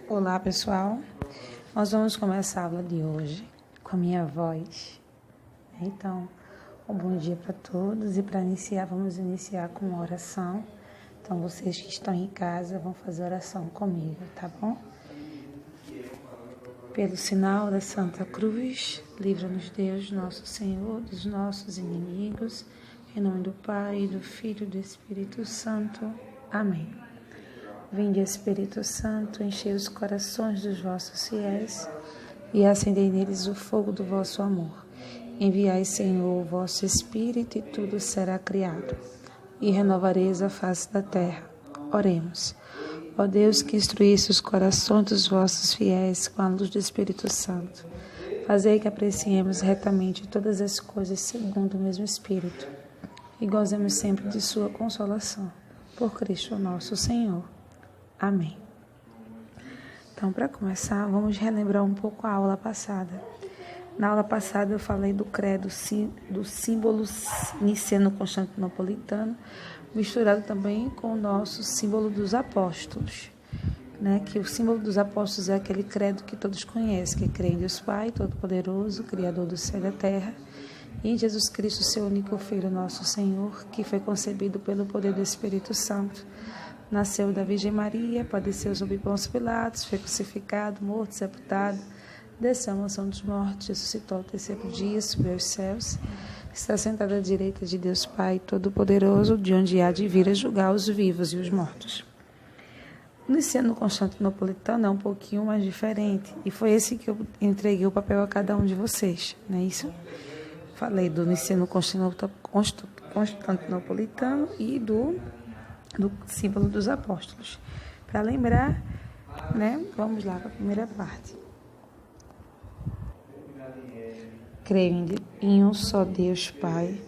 Olá, pessoal. Nós vamos começar a aula de hoje com a minha voz. Então, um bom dia para todos e para iniciar, vamos iniciar com uma oração. Então, vocês que estão em casa vão fazer oração comigo, tá bom? Pelo sinal da Santa Cruz, livra-nos Deus, nosso Senhor, dos nossos inimigos. Em nome do Pai, do Filho e do Espírito Santo. Amém. Vinde, Espírito Santo, enchei os corações dos vossos fiéis e acendei neles o fogo do vosso amor. Enviai, Senhor, o vosso Espírito e tudo será criado, e renovareis a face da terra. Oremos. Ó Deus, que instruísse os corações dos vossos fiéis com a luz do Espírito Santo, fazei que apreciemos retamente todas as coisas segundo o mesmo Espírito e gozemos sempre de sua consolação. Por Cristo nosso Senhor. Amém. Então, para começar, vamos relembrar um pouco a aula passada. Na aula passada eu falei do credo, do símbolo niceno-constantinopolitano, misturado também com o nosso símbolo dos apóstolos, né? Que o símbolo dos apóstolos é aquele credo que todos conhecem, que crê em Deus Pai Todo-Poderoso, Criador do céu e da terra, e em Jesus Cristo, seu único Filho, nosso Senhor, que foi concebido pelo poder do Espírito Santo, nasceu da Virgem Maria, padeceu sob Pôncio Pilatos, foi crucificado, morto, sepultado, desceu à mansão dos mortos, ressuscitou ao terceiro dia, subiu aos céus, está sentado à direita de Deus Pai Todo-Poderoso, de onde há de vir a julgar os vivos e os mortos. O niceno-constantinopolitano é um pouquinho mais diferente, e foi esse que eu entreguei o papel a cada um de vocês, não é isso? Falei do niceno-constantinopolitano e do símbolo dos apóstolos. Para lembrar, né? Vamos lá para a primeira parte. Creio em um só Deus Pai,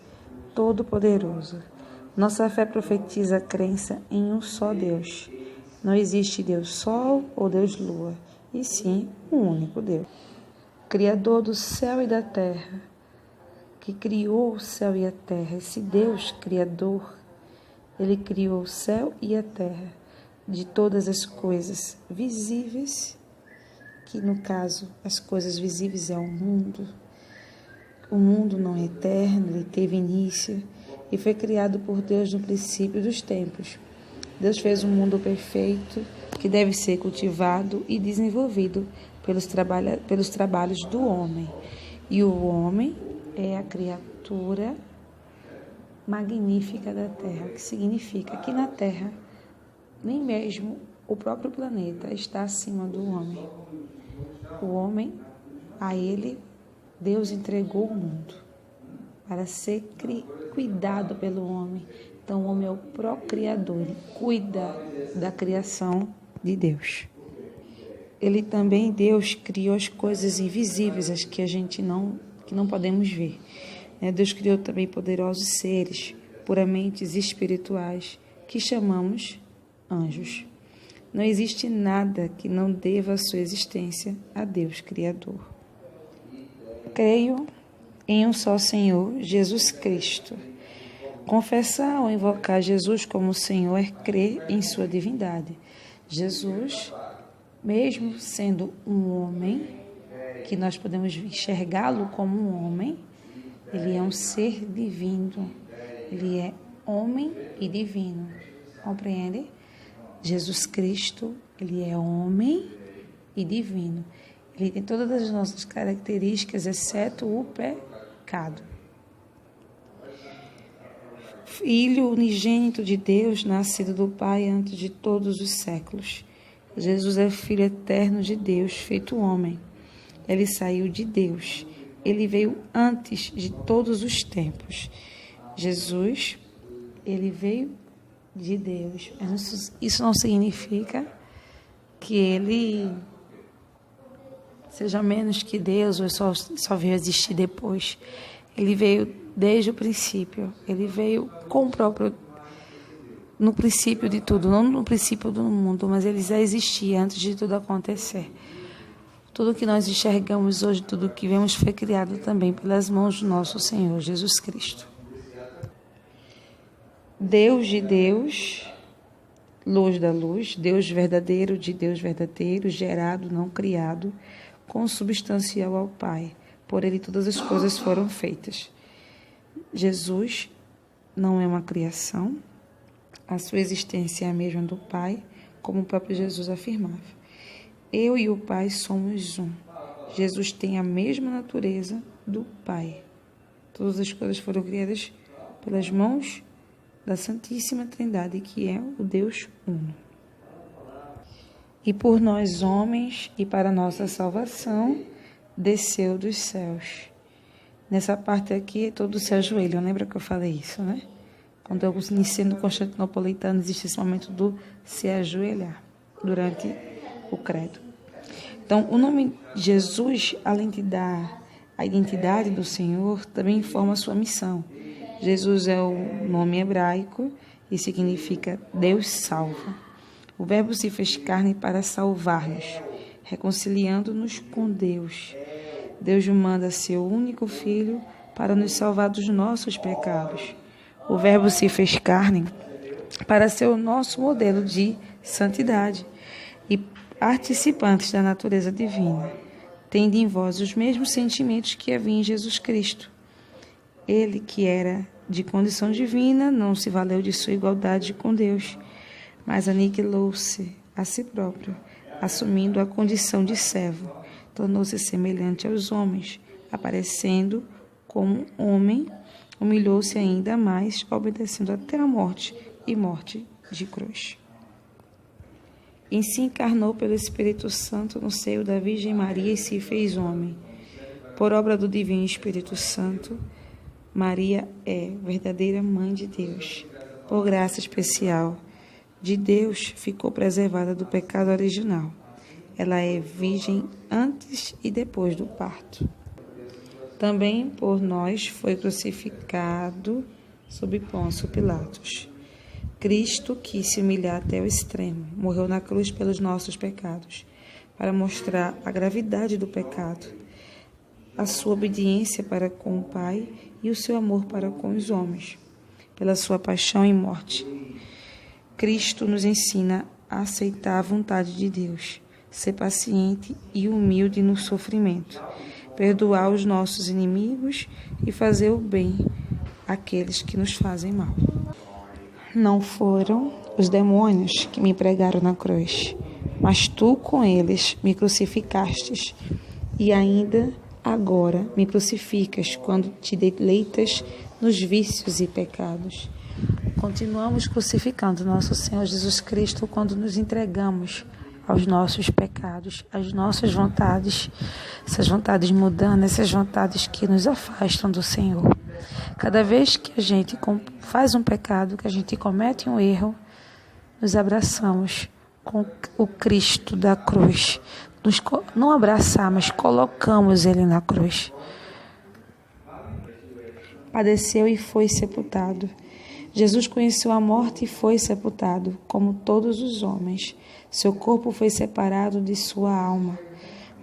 Todo-Poderoso. Nossa fé profetiza a crença em um só Deus. Não existe Deus Sol ou Deus Lua, e sim um único Deus. Criador do céu e da terra, que criou o céu e a terra. Esse Deus Criador, Ele criou o céu e a terra, de todas as coisas visíveis, que no caso as coisas visíveis é o mundo. O mundo não é eterno, ele teve início e foi criado por Deus no princípio dos tempos. Deus fez um mundo perfeito que deve ser cultivado e desenvolvido pelos trabalhos do homem. E o homem é a criatura magnífica da Terra, o que significa que na Terra nem mesmo o próprio planeta está acima do homem. O homem, a ele, Deus entregou o mundo para ser cuidado pelo homem. Então o homem é o procriador, ele cuida da criação de Deus. Ele também, Deus, criou as coisas invisíveis, as que a gente não podemos ver. Deus criou também poderosos seres, puramente espirituais, que chamamos anjos. Não existe nada que não deva a sua existência a Deus Criador. Creio em um só Senhor, Jesus Cristo. Confessar ou invocar Jesus como Senhor é crer em sua divindade. Jesus, mesmo sendo um homem, que nós podemos enxergá-lo como um homem, ele é um ser divino, ele é homem e divino, compreende? Jesus Cristo, ele é homem e divino. Ele tem todas as nossas características, exceto o pecado. Filho unigênito de Deus, nascido do Pai antes de todos os séculos. Jesus é Filho eterno de Deus, feito homem. Ele saiu de Deus. Ele veio antes de todos os tempos. Jesus, ele veio de Deus. Isso não significa que ele seja menos que Deus ou só veio existir depois. Ele veio desde o princípio. Ele veio com o próprio, no princípio de tudo, não no princípio do mundo, mas ele já existia antes de tudo acontecer. Tudo que nós enxergamos hoje, tudo que vemos foi criado também pelas mãos do nosso Senhor Jesus Cristo. Deus de Deus, luz da luz, Deus verdadeiro de Deus verdadeiro, gerado, não criado, consubstancial ao Pai. Por ele todas as coisas foram feitas. Jesus não é uma criação, a sua existência é a mesma do Pai, como o próprio Jesus afirmava. Eu e o Pai somos um. Jesus tem a mesma natureza do Pai. Todas as coisas foram criadas pelas mãos da Santíssima Trindade, que é o Deus Uno. E por nós homens e para nossa salvação, desceu dos céus. Nessa parte aqui, todos se ajoelham. Lembra que eu falei isso, né? Quando eu iniciei no Constantinopolitano, existe esse momento do se ajoelhar durante o credo. Então, o nome Jesus, além de dar a identidade do Senhor, também informa a sua missão. Jesus é o nome hebraico e significa Deus salva. O Verbo se fez carne para salvar-nos, reconciliando-nos com Deus. Deus manda seu único Filho para nos salvar dos nossos pecados. O Verbo se fez carne para ser o nosso modelo de santidade e participantes da natureza divina, tendo em vós os mesmos sentimentos que havia em Jesus Cristo. Ele, que era de condição divina, não se valeu de sua igualdade com Deus, mas aniquilou-se a si próprio, assumindo a condição de servo. Tornou-se semelhante aos homens, aparecendo como homem, humilhou-se ainda mais, obedecendo até a morte e morte de cruz. Em si encarnou pelo Espírito Santo no seio da Virgem Maria e se fez homem. Por obra do Divino Espírito Santo, Maria é verdadeira Mãe de Deus. Por graça especial de Deus, ficou preservada do pecado original. Ela é virgem antes e depois do parto. Também por nós foi crucificado sob Pôncio Pilatos. Cristo quis se humilhar até o extremo, morreu na cruz pelos nossos pecados, para mostrar a gravidade do pecado, a sua obediência para com o Pai e o seu amor para com os homens, pela sua paixão e morte. Cristo nos ensina a aceitar a vontade de Deus, ser paciente e humilde no sofrimento, perdoar os nossos inimigos e fazer o bem àqueles que nos fazem mal. Não foram os demônios que me pregaram na cruz, mas tu com eles me crucificastes, e ainda agora me crucificas quando te deleitas nos vícios e pecados. Continuamos crucificando nosso Senhor Jesus Cristo quando nos entregamos aos nossos pecados, às nossas vontades, essas vontades mundanas, essas vontades que nos afastam do Senhor. Cada vez que a gente faz um pecado, que a gente comete um erro, nos abraçamos com o Cristo da cruz. Não abraçar, mas colocamos Ele na cruz. Padeceu e foi sepultado. Jesus conheceu a morte e foi sepultado, como todos os homens. Seu corpo foi separado de sua alma,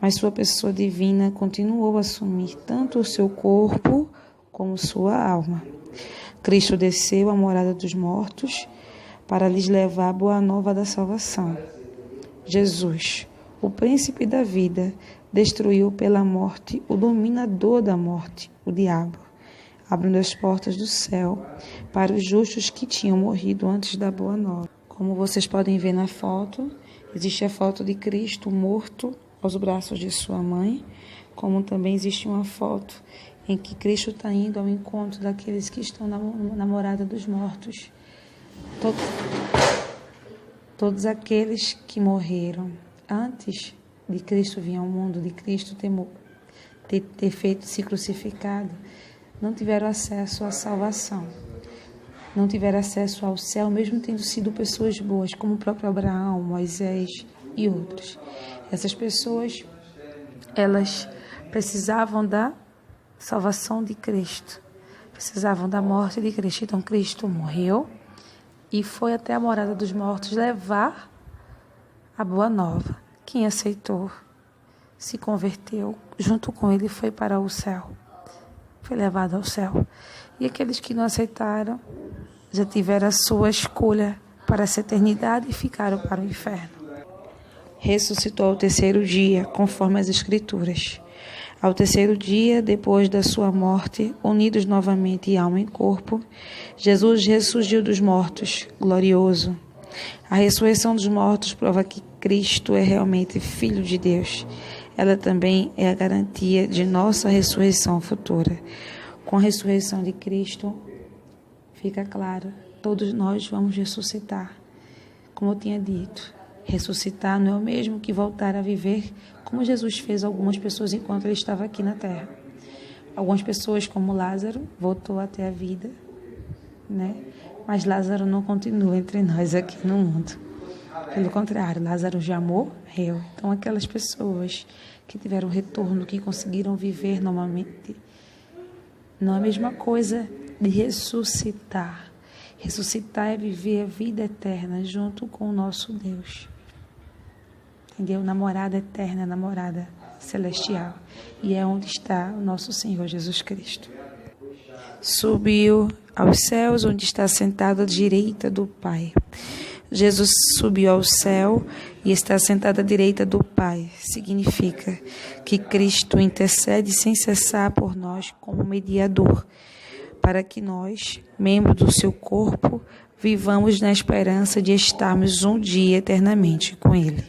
mas sua pessoa divina continuou a assumir tanto o seu corpo como sua alma. Cristo desceu à morada dos mortos para lhes levar a boa nova da salvação. Jesus, o príncipe da vida, destruiu pela morte o dominador da morte, o diabo, abrindo as portas do céu para os justos que tinham morrido antes da boa nova. Como vocês podem ver na foto, existe a foto de Cristo morto aos braços de sua mãe, como também existe uma foto em que Cristo está indo ao encontro daqueles que estão na morada dos mortos. Todos aqueles que morreram antes de Cristo vir ao mundo, de Cristo ter feito se crucificado, não tiveram acesso à salvação, não tiveram acesso ao céu, mesmo tendo sido pessoas boas, como o próprio Abraão, Moisés e outros. Essas pessoas, elas precisavam da salvação de Cristo, precisavam da morte de Cristo. Então Cristo morreu e foi até a morada dos mortos levar a boa nova. Quem aceitou, se converteu, junto com ele foi para o céu, foi levado ao céu. E aqueles que não aceitaram, já tiveram a sua escolha para essa eternidade e ficaram para o inferno. Ressuscitou ao terceiro dia, conforme as Escrituras. Ao terceiro dia, depois da sua morte, unidos novamente alma e corpo, Jesus ressurgiu dos mortos, glorioso. A ressurreição dos mortos prova que Cristo é realmente Filho de Deus. Ela também é a garantia de nossa ressurreição futura. Com a ressurreição de Cristo, fica claro, todos nós vamos ressuscitar. Como eu tinha dito, ressuscitar não é o mesmo que voltar a viver como Jesus fez algumas pessoas enquanto ele estava aqui na terra. Algumas pessoas, como Lázaro, voltou até a vida, né? Mas Lázaro não continua entre nós aqui no mundo. Pelo contrário, Lázaro já morreu. Então, aquelas pessoas que tiveram retorno, que conseguiram viver novamente, não é a mesma coisa de ressuscitar. Ressuscitar é viver a vida eterna junto com o nosso Deus. Entendeu? Namorada eterna, namorada celestial. E é onde está o nosso Senhor Jesus Cristo. Subiu aos céus, onde está sentado à direita do Pai. Jesus subiu ao céu e está sentado à direita do Pai. Significa que Cristo intercede sem cessar por nós como mediador, para que nós, membros do seu corpo, vivamos na esperança de estarmos um dia eternamente com Ele.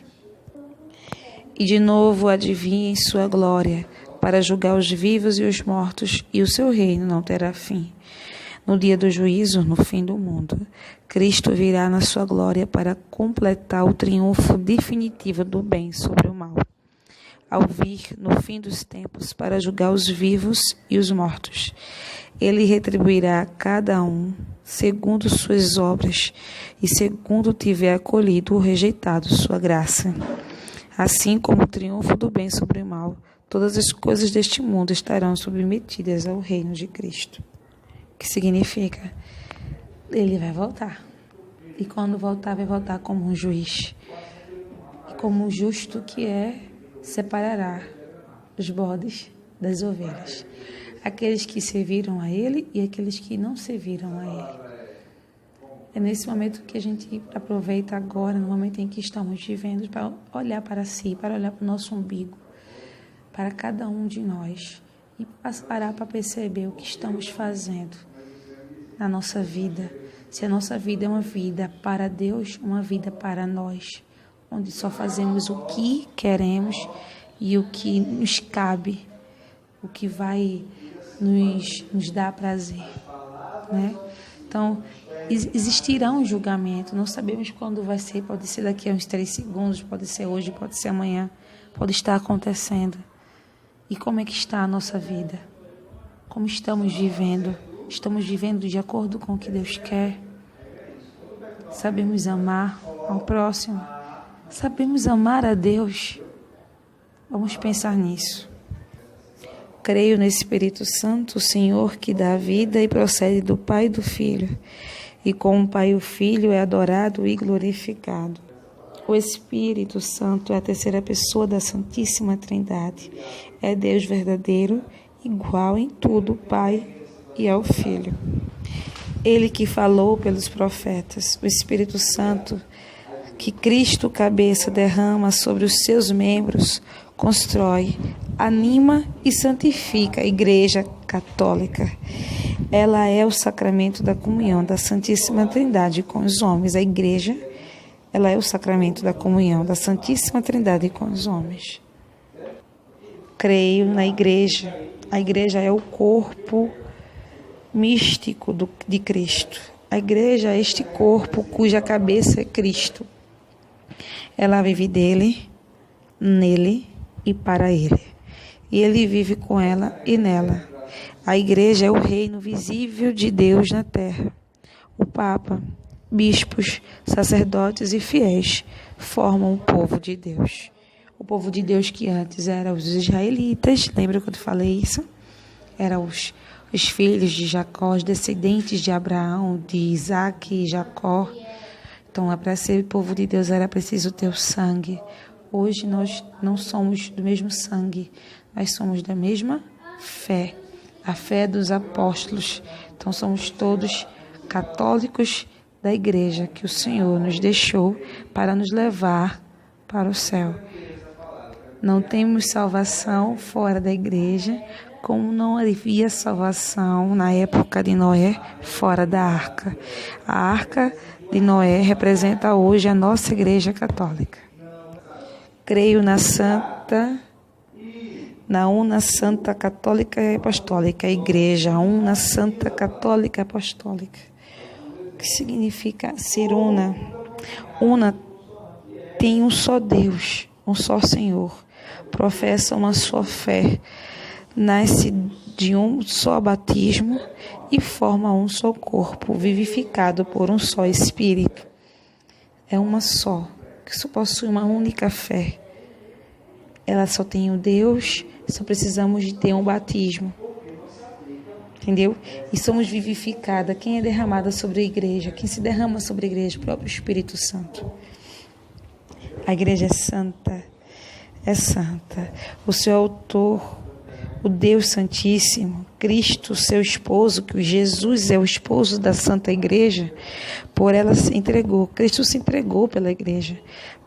E de novo adivinha em sua glória, para julgar os vivos e os mortos, e o seu reino não terá fim. No dia do juízo, no fim do mundo, Cristo virá na sua glória para completar o triunfo definitivo do bem sobre o mal. Ao vir no fim dos tempos para julgar os vivos e os mortos, Ele retribuirá a cada um segundo suas obras e segundo tiver acolhido ou rejeitado sua graça. Assim como o triunfo do bem sobre o mal, todas as coisas deste mundo estarão submetidas ao reino de Cristo. Que significa, Ele vai voltar. E quando voltar, vai voltar como um juiz. E como justo que é, separará os bodes das ovelhas. Aqueles que serviram a Ele e aqueles que não serviram a Ele. É nesse momento que a gente aproveita agora, no momento em que estamos vivendo, para olhar para si, para olhar para o nosso umbigo, para cada um de nós e parar para perceber o que estamos fazendo na nossa vida. Se a nossa vida é uma vida para Deus, uma vida para nós, onde só fazemos o que queremos e o que nos cabe, o que vai nos dar prazer, né? Então, existirá um julgamento, não sabemos quando vai ser, pode ser daqui a uns 3 segundos, pode ser hoje, pode ser amanhã, pode estar acontecendo. E como é que está a nossa vida? Como estamos vivendo? Estamos vivendo de acordo com o que Deus quer? Sabemos amar ao próximo? Sabemos amar a Deus? Vamos pensar nisso. Creio no Espírito Santo, o Senhor que dá a vida e procede do Pai e do Filho. E com o Pai e o Filho é adorado e glorificado. O Espírito Santo é a terceira pessoa da Santíssima Trindade. É Deus verdadeiro, igual em tudo, Pai e ao Filho. Ele que falou pelos profetas, o Espírito Santo, que Cristo, cabeça, derrama sobre os seus membros, constrói, anima e santifica a Igreja Católica. Ela é o sacramento da comunhão da Santíssima Trindade com os homens. A Igreja, ela é o sacramento da comunhão da Santíssima Trindade com os homens. Creio na Igreja. A Igreja é o corpo místico de Cristo. A Igreja é este corpo cuja cabeça é Cristo. Ela vive dele, nele e para ele. E ele vive com ela e nela. A Igreja é o reino visível de Deus na terra. O Papa, bispos, sacerdotes e fiéis formam o povo de Deus. O povo de Deus que antes era os israelitas, lembra quando eu falei isso? Eram os filhos de Jacó, os descendentes de Abraão, de Isaac e Jacó. Então, para ser povo de Deus era preciso ter o sangue. Hoje nós não somos do mesmo sangue, nós somos da mesma fé, a fé dos apóstolos. Então somos todos católicos da igreja que o Senhor nos deixou para nos levar para o céu. Não temos salvação fora da igreja, como não havia salvação na época de Noé fora da arca. A arca de Noé representa hoje a nossa igreja católica. Creio na una santa católica e apostólica, a igreja, a una santa católica e apostólica. O que significa ser una? Una tem um só Deus, um só Senhor, professa uma só fé, nasce de um só batismo e forma um só corpo, vivificado por um só Espírito. É uma só, que só possui uma única fé. Ela só tem um Deus, só precisamos de ter um batismo. Entendeu? E somos vivificadas. Quem é derramada sobre a igreja? Quem se derrama sobre a igreja? O próprio Espírito Santo. A igreja é santa. É santa. O seu autor, o Deus Santíssimo, Cristo, seu esposo, que Jesus é o esposo da Santa Igreja, por ela se entregou. Cristo se entregou pela igreja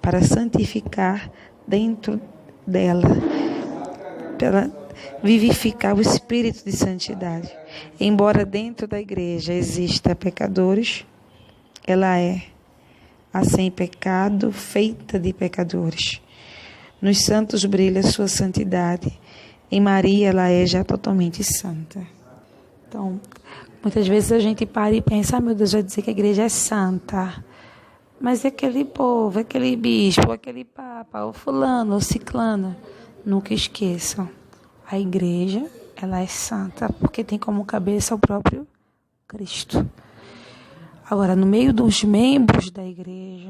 para santificar dentro dela, para vivificar o espírito de santidade. Embora dentro da igreja exista pecadores, ela é a sem pecado, feita de pecadores. Nos santos brilha sua santidade. Em Maria ela é já totalmente santa. Então, muitas vezes a gente para e pensa, meu Deus, vai dizer que a igreja é santa. Mas aquele povo, aquele bispo, aquele papa, o fulano, o ciclano, nunca esqueçam. A igreja, ela é santa, porque tem como cabeça o próprio Cristo. Agora, no meio dos membros da igreja,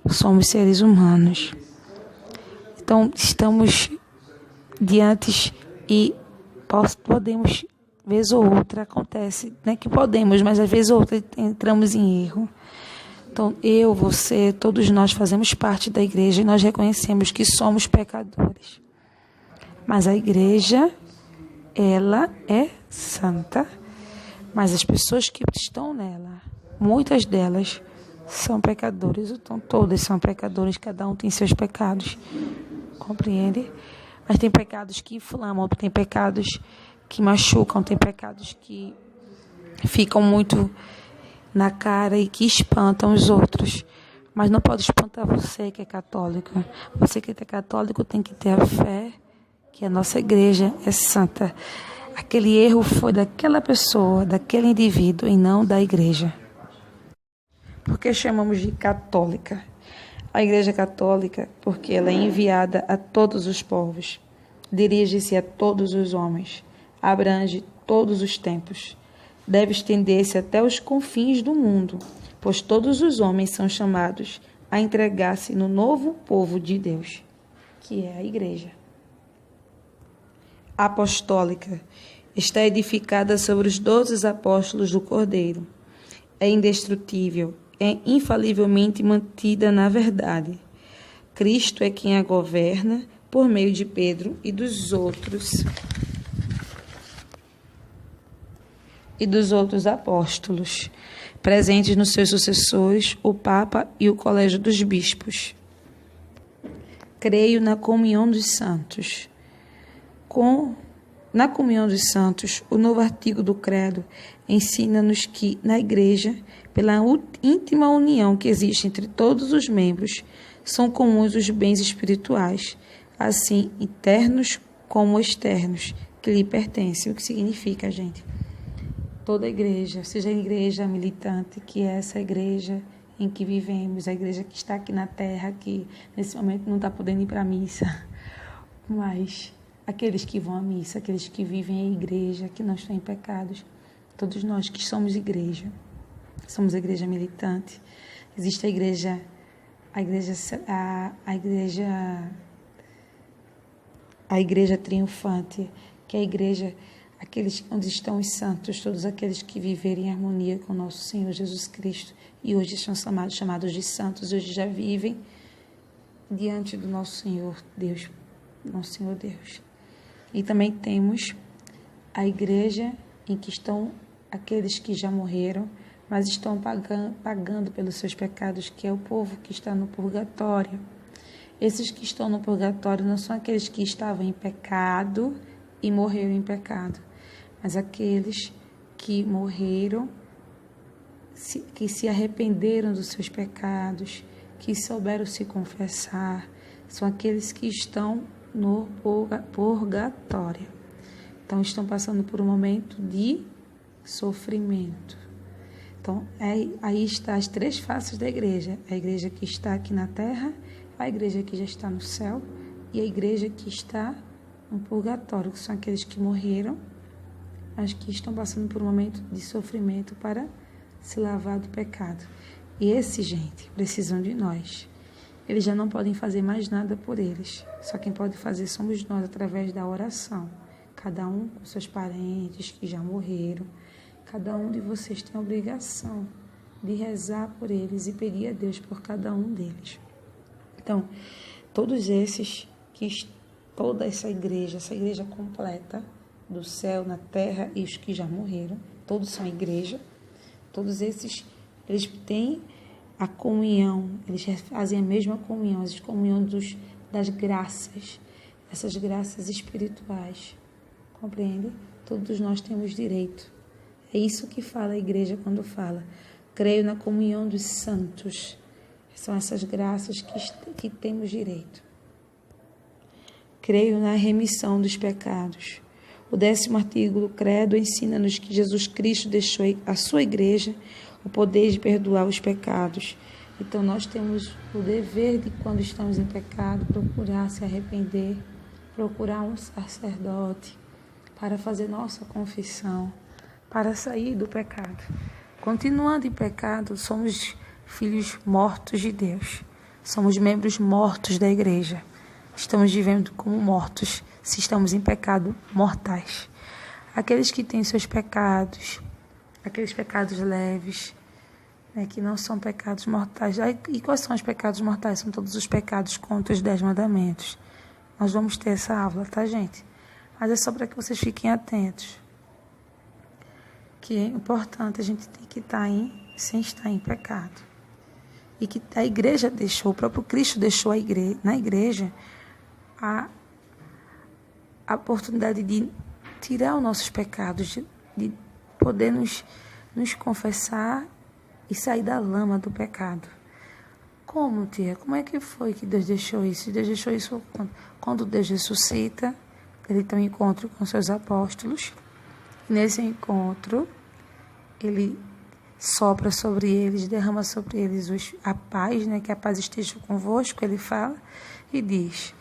somos seres humanos. Então, estamos diante e podemos, vez ou outra, acontece, não é que podemos, mas às vezes ou outra entramos em erro. Então, eu, você, todos nós fazemos parte da igreja e nós reconhecemos que somos pecadores. Mas a igreja, ela é santa. Mas as pessoas que estão nela, muitas delas são pecadores. Então, todas são pecadores, cada um tem seus pecados. Compreende? Mas tem pecados que inflamam, tem pecados que machucam, tem pecados que ficam muito na cara e que espantam os outros. Mas não pode espantar você que é católico. Você que é católico tem que ter a fé que a nossa igreja é santa. Aquele erro foi daquela pessoa, daquele indivíduo e não da igreja. Por que chamamos de católica? A igreja católica, porque ela é enviada a todos os povos, dirige-se a todos os homens, abrange todos os tempos. Deve estender-se até os confins do mundo, pois todos os homens são chamados a entregar-se no novo povo de Deus, que é a igreja. Apostólica, está edificada sobre os 12 apóstolos do Cordeiro. É indestrutível, é infalivelmente mantida na verdade. Cristo é quem a governa por meio de Pedro e dos outros apóstolos, presentes nos seus sucessores, o Papa e o Colégio dos Bispos. Creio na comunhão dos santos. Na comunhão dos santos, o novo artigo do Credo ensina-nos que, na Igreja, pela íntima união que existe entre todos os membros, são comuns os bens espirituais, assim internos como externos, que lhe pertencem. O que significa, gente? Toda igreja, seja a igreja militante, que é essa igreja em que vivemos, a igreja que está aqui na terra, que nesse momento não está podendo ir para a missa, mas aqueles que vão à missa, aqueles que vivem a igreja, que não estão em pecados, todos nós que somos igreja militante. Existe a igreja triunfante, que é a igreja, aqueles onde estão os santos, todos aqueles que viverem em harmonia com o nosso Senhor Jesus Cristo, e hoje são chamados de santos, hoje já vivem diante do nosso Senhor Deus, nosso Senhor Deus. E também temos a igreja em que estão aqueles que já morreram, mas estão pagando pelos seus pecados, que é o povo que está no purgatório. Esses que estão no purgatório não são aqueles que estavam em pecado e morreram em pecado, mas aqueles que morreram, que se arrependeram dos seus pecados, que souberam se confessar, são aqueles que estão no purgatório. Então, estão passando por um momento de sofrimento. Então, aí está as 3 faces da igreja. A igreja que está aqui na terra, a igreja que já está no céu e a igreja que está no purgatório, que são aqueles que morreram, mas que estão passando por um momento de sofrimento para se lavar do pecado. E esses, gente, precisam de nós. Eles já não podem fazer mais nada por eles. Só quem pode fazer somos nós, através da oração. Cada um com seus parentes que já morreram. Cada um de vocês tem a obrigação de rezar por eles e pedir a Deus por cada um deles. Então, todos esses, toda essa igreja completa, do céu, na terra e os que já morreram, todos são igreja, todos esses, eles têm a comunhão, eles fazem a mesma comunhão, a comunhão das graças, essas graças espirituais, compreende? Todos nós temos direito. É isso que fala a igreja quando fala, creio na comunhão dos santos, são essas graças que temos direito. Creio na remissão dos pecados. O 10º artigo do Credo ensina-nos que Jesus Cristo deixou à sua igreja o poder de perdoar os pecados. Então, nós temos o dever de, quando estamos em pecado, procurar se arrepender, procurar um sacerdote para fazer nossa confissão, para sair do pecado. Continuando em pecado, somos filhos mortos de Deus. Somos membros mortos da igreja. Estamos vivendo como mortos, se estamos em pecado, mortais. Aqueles que têm seus pecados, aqueles pecados leves, né, que não são pecados mortais. E quais são os pecados mortais? São todos os pecados contra os 10 mandamentos. Nós vamos ter essa aula, tá, gente? Mas é só para que vocês fiquem atentos. Que é importante, a gente tem que estar sem estar em pecado. E que a igreja deixou, o próprio Cristo deixou na igreja a oportunidade de tirar os nossos pecados, de poder nos confessar e sair da lama do pecado. Como, tia? Como é que foi que Deus deixou isso? Deus deixou isso quando Deus ressuscita, ele tem um encontro com seus apóstolos. E nesse encontro, ele sopra sobre eles, derrama sobre eles a paz, né? Que a paz esteja convosco, ele fala, e diz: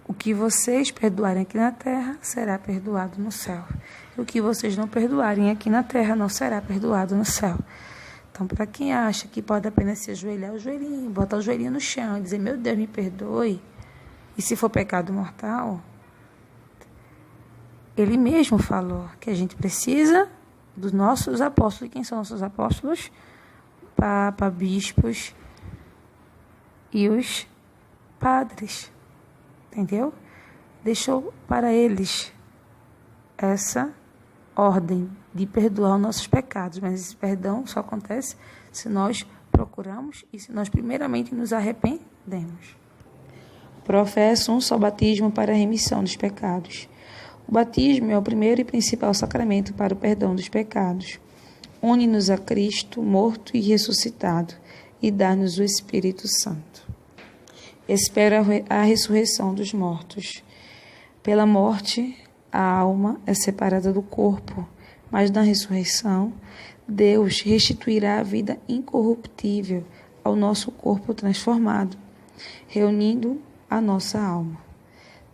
o que vocês perdoarem aqui na terra, será perdoado no céu. E o que vocês não perdoarem aqui na terra, não será perdoado no céu. Então, para quem acha que pode apenas se ajoelhar o joelhinho, botar o joelhinho no chão e dizer, meu Deus, me perdoe, e se for pecado mortal, ele mesmo falou que a gente precisa dos nossos apóstolos. E quem são nossos apóstolos? Papa, bispos e os padres. Entendeu? Deixou para eles essa ordem de perdoar os nossos pecados. Mas esse perdão só acontece se nós procuramos e se nós primeiramente nos arrependemos. Professo um só batismo para a remissão dos pecados. O batismo é o primeiro e principal sacramento para o perdão dos pecados. Une-nos a Cristo, morto e ressuscitado, e dá-nos o Espírito Santo. Espera a ressurreição dos mortos. Pela morte, a alma é separada do corpo, mas na ressurreição, Deus restituirá a vida incorruptível ao nosso corpo transformado, reunindo a nossa alma.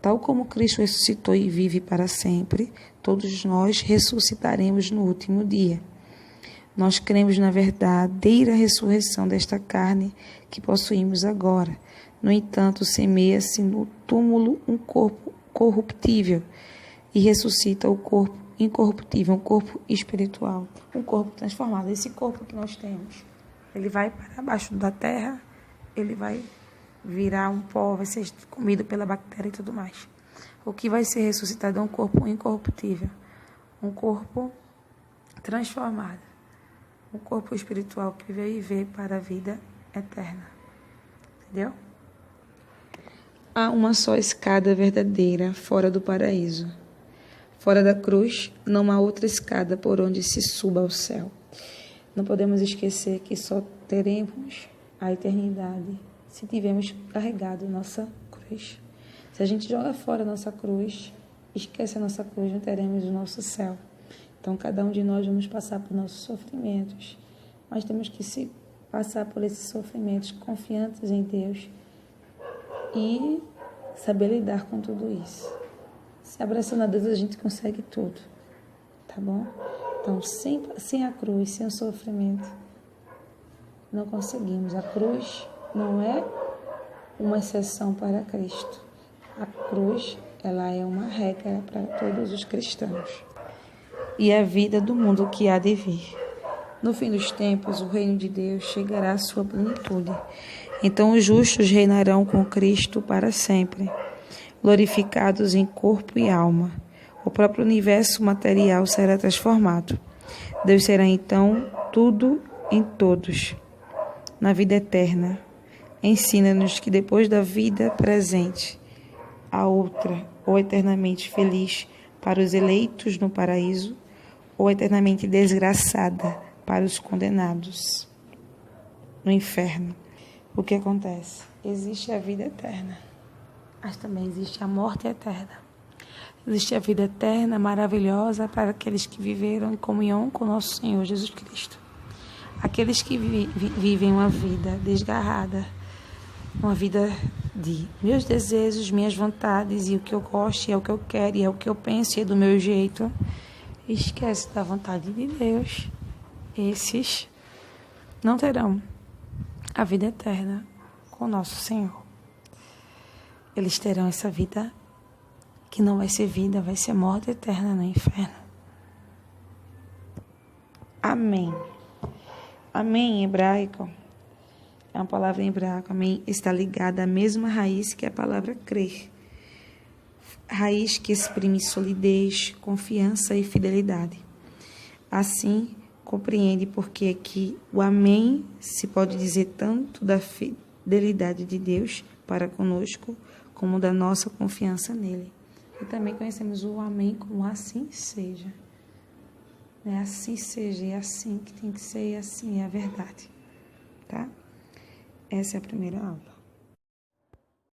Tal como Cristo ressuscitou e vive para sempre, todos nós ressuscitaremos no último dia. Nós cremos na verdadeira ressurreição desta carne que possuímos agora. No entanto, semeia-se no túmulo um corpo corruptível e ressuscita o corpo incorruptível, um corpo espiritual, um corpo transformado. Esse corpo que nós temos, ele vai para baixo da terra, ele vai virar um pó, vai ser comido pela bactéria e tudo mais. O que vai ser ressuscitado é um corpo incorruptível, um corpo transformado. um corpo espiritual que veio viver para a vida eterna. Entendeu? Há uma só escada verdadeira fora do paraíso. Fora da cruz, não há outra escada por onde se suba ao céu. Não podemos esquecer que só teremos a eternidade se tivermos carregado nossa cruz. Se a gente joga fora a nossa cruz, esquece a nossa cruz, não teremos o nosso céu. Então, cada um de nós vamos passar por nossos sofrimentos, mas temos que se passar por esses sofrimentos confiantes em Deus e saber lidar com tudo isso. Se abraçando a Deus, a gente consegue tudo, tá bom? Então, sem a cruz, sem o sofrimento, não conseguimos. A cruz não é uma exceção para Cristo. A cruz, ela é uma regra para todos os cristãos. E a vida do mundo que há de vir. No fim dos tempos, o reino de Deus chegará à sua plenitude. Então, os justos reinarão com Cristo para sempre, glorificados em corpo e alma. O próprio universo material será transformado. Deus será então tudo em todos. Na vida eterna, ensina-nos que depois da vida presente, há outra, ou eternamente feliz para os eleitos no paraíso, ou eternamente desgraçada para os condenados no inferno. O que acontece? Existe a vida eterna, mas também existe a morte eterna. Existe a vida eterna maravilhosa para aqueles que viveram em comunhão com nosso Senhor Jesus Cristo. Aqueles que vivem uma vida desgarrada, uma vida de meus desejos, minhas vontades, e o que eu gosto, e é o que eu quero, e é o que eu penso, e é do meu jeito. Esquece da vontade de Deus. Esses não terão a vida eterna com nosso Senhor. Eles terão essa vida que não vai ser vida, vai ser morte eterna no inferno. Amém. Amém em hebraico é uma palavra em hebraico. Amém está ligada à mesma raiz que a palavra crer. Raiz que exprime solidez, confiança e fidelidade. Assim, compreende porque aqui o amém se pode dizer tanto da fidelidade de Deus para conosco, como da nossa confiança nele. E também conhecemos o amém como assim seja. Assim seja, é assim que tem que ser, e assim é a verdade. Tá? Essa é a primeira aula.